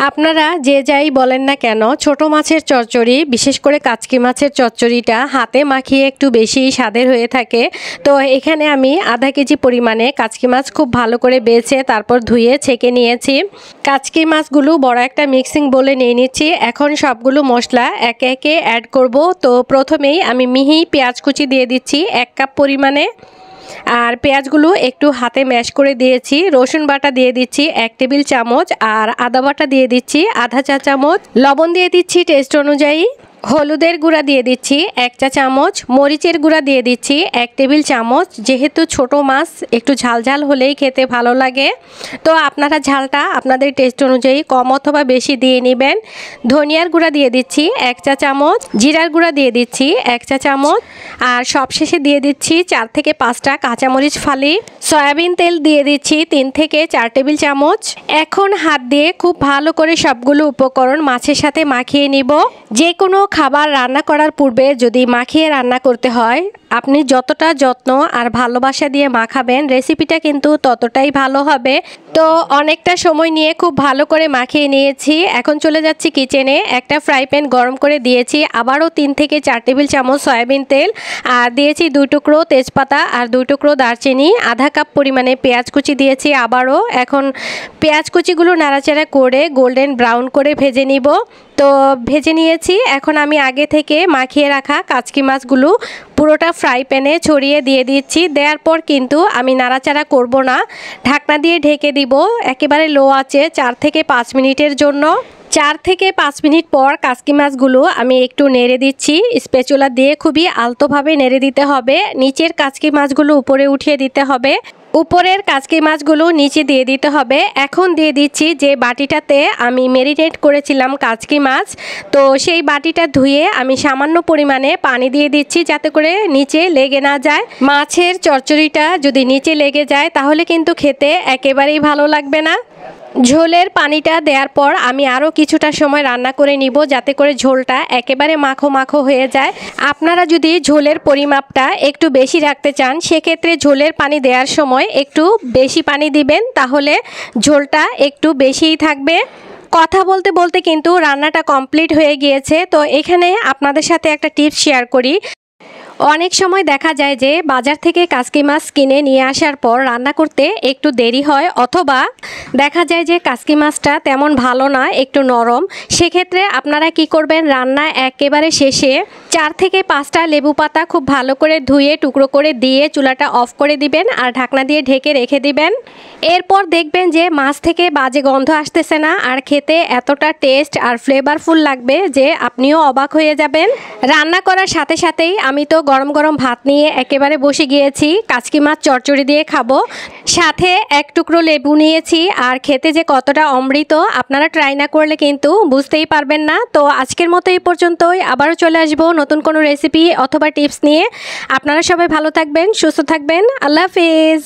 আপনারা যে যাই বলেন না কেন, ছোট মাছের চচ্চড়ি, বিশেষ করে কাচকি মাছের চচ্চড়িটা হাতে মাখিয়ে একটু বেশি স্বাদের হয়ে থাকে। তো এখানে আমি আধা কেজি পরিমাণে কাচকি মাছ খুব ভালো করে বেছে তারপর ধুয়ে ছেঁকে নিয়েছি। কাচকি মাছগুলো বড় একটা মিক্সিং বলে নিয়ে নিচ্ছি। এখন সবগুলো মশলা একে একে অ্যাড করব। তো প্রথমেই আমি মিহি পেঁয়াজ কুচি দিয়ে দিচ্ছি 1 কাপ পরিমাণে। আর পেঁয়াজগুলো একটু হাতে ম্যাশ করে দিয়েছি। রসুন বাটা দিয়ে দিচ্ছি 1 টেবিল চামচ, আর আদা বাটা দিয়ে দিচ্ছি আধা চা চামচ। লবণ দিয়ে দিচ্ছি টেস্ট অনুযায়ী। হলুদের গুঁড়া দিয়ে দিচ্ছি 1 চা চামচ। মরিচের গুঁড়া দিয়ে দিচ্ছি 1 টেবিল চামচ। যেহেতু ছোট মাছ একটু ঝালঝাল হলেই খেতে ভালো লাগে, তো আপনারা ঝালটা আপনাদের টেস্ট অনুযায়ী কম অথবা বেশি দিয়ে নেবেন। ধনিয়ার গুঁড়া দিয়ে দিচ্ছি 1 চা চামচ। জিরার গুঁড়া দিয়ে দিচ্ছি 1 চা চামচ। আর সবশেষে দিয়ে দিচ্ছি 4 থেকে 5টা কাঁচামরিচ ফালি। সয়াবিন তেল দিয়ে দিচ্ছি 3 থেকে 4 টেবিল চামচ। এখন হাত দিয়ে খুব ভালো করে সবগুলো উপকরণ মাছের সাথে মাখিয়ে নিব। যে কোনো খাবার রান্না করার পূর্বে যদি মাখিয়ে রান্না করতে হয়, আপনি যতটা যত্ন আর ভালোবাসা দিয়ে মাখাবেন, রেসিপিটা কিন্তু ততটাই ভালো হবে। তো অনেকটা সময় নিয়ে খুব ভালো করে মাখিয়ে নিয়েছি। এখন চলে যাচ্ছি কিচেনে। একটা ফ্রাই প্যান গরম করে দিয়েছি। আবারও 3 থেকে 4 টেবিল চামচ সয়াবিন তেল, আর দিয়েছি 2 টুকরো তেজপাতা আর 2 টুকরো দারচিনি। আধা কাপ পরিমাণে পেঁয়াজ কুচি দিয়েছি আবারও। এখন পেঁয়াজ কুচিগুলো নাড়াচাড়া করে গোল্ডেন ব্রাউন করে ভেজে নিব। তো ভেজে নিয়েছি। এখন আমি আগে থেকে মাখিয়ে রাখা কাচকি মাছগুলো পুরোটা ফ্রাই প্যানে ছড়িয়ে দিয়ে দিচ্ছি। দেওয়ার পর কিন্তু আমি নাড়াচাড়া করব না, ঢাকনা দিয়ে ঢেকে দিব একেবারে লো আঁচে 4 থেকে 5 মিনিটের জন্য। 4 থেকে 5 মিনিট পর কাচকি মাছগুলো আমি একটু নেড়ে দিচ্ছি। স্প্যাচুলা দিয়ে খুবই আলতোভাবে নেড়ে দিতে হবে। নিচের কাচকি মাছগুলো উপরে উঠিয়ে দিতে হবে, উপরের কাচকি মাছগুলো নিচে দিয়ে দিতে হবে। এখন দিয়ে দিচ্ছি যে বাটিটাতে আমি ম্যারিনেট করেছিলাম কাচকি মাছ, তো সেই বাটিটা ধুয়ে আমি সামান্য পরিমাণে পানি দিয়ে দিচ্ছি যাতে করে নিচে লেগে না যায়। মাছের চচ্চড়িটা যদি নিচে লেগে যায় তাহলে কিন্তু খেতে একেবারেই ভালো লাগবে না। ঝোলের পানিটা দেওয়ার পর আমি আরও কিছুটা সময় রান্না করে নিব যাতে করে ঝোলটা একেবারে মাখো মাখো হয়ে যায়। আপনারা যদি ঝোলের পরিমাপটা একটু বেশি রাখতে চান, সেক্ষেত্রে ঝোলের পানি দেওয়ার সময় একটু বেশি পানি দিবেন, তাহলে ঝোলটা একটু বেশিই থাকবে। কথা বলতে বলতে কিন্তু রান্নাটা কমপ্লিট হয়ে গিয়েছে। তো এখানে আপনাদের সাথে একটা টিপস শেয়ার করি। অনেক সময় দেখা যায় যে বাজার থেকে কাচকি মাছ কিনে নিয়ে আসার পর রান্না করতে একটু দেরি হয়, অথবা দেখা যায় যে কাচকি মাছটা তেমন ভালো না, একটু নরম। সেক্ষেত্রে আপনারা কি করবেন, রান্না একেবারে শেষে 4 থেকে 5টা লেবু পাতা খুব ভালো করে ধুয়ে টুকরো করে দিয়ে চুলাটা অফ করে দিবেন আর ঢাকনা দিয়ে ঢেকে রেখে দিবেন। এরপর দেখবেন যে মাছ থেকে বাজে গন্ধ আসতেছে না, আর খেতে এতটা টেস্ট আর ফ্লেভারফুল লাগবে যে আপনিও অবাক হয়ে যাবেন। রান্না করার সাথে সাথেই আমি তো গরম গরম ভাত নিয়ে একেবারে বসে গিয়েছি কাচকি মাছ চচ্চড়ি দিয়ে খাবো। সাথে 1 টুকরো লেবু নিয়েছি, আর খেতে যে কতটা অমৃত আপনারা ট্রাই না করলে কিন্তু বুঝতেই পারবেন না। তো আজকের মতো এই পর্যন্তই। আবারও চলে আসবো নতুন কোনো রেসিপি অথবা টিপস নিয়ে। আপনারা সবাই ভালো থাকবেন, সুস্থ থাকবেন। আল্লাহ হাফেজ।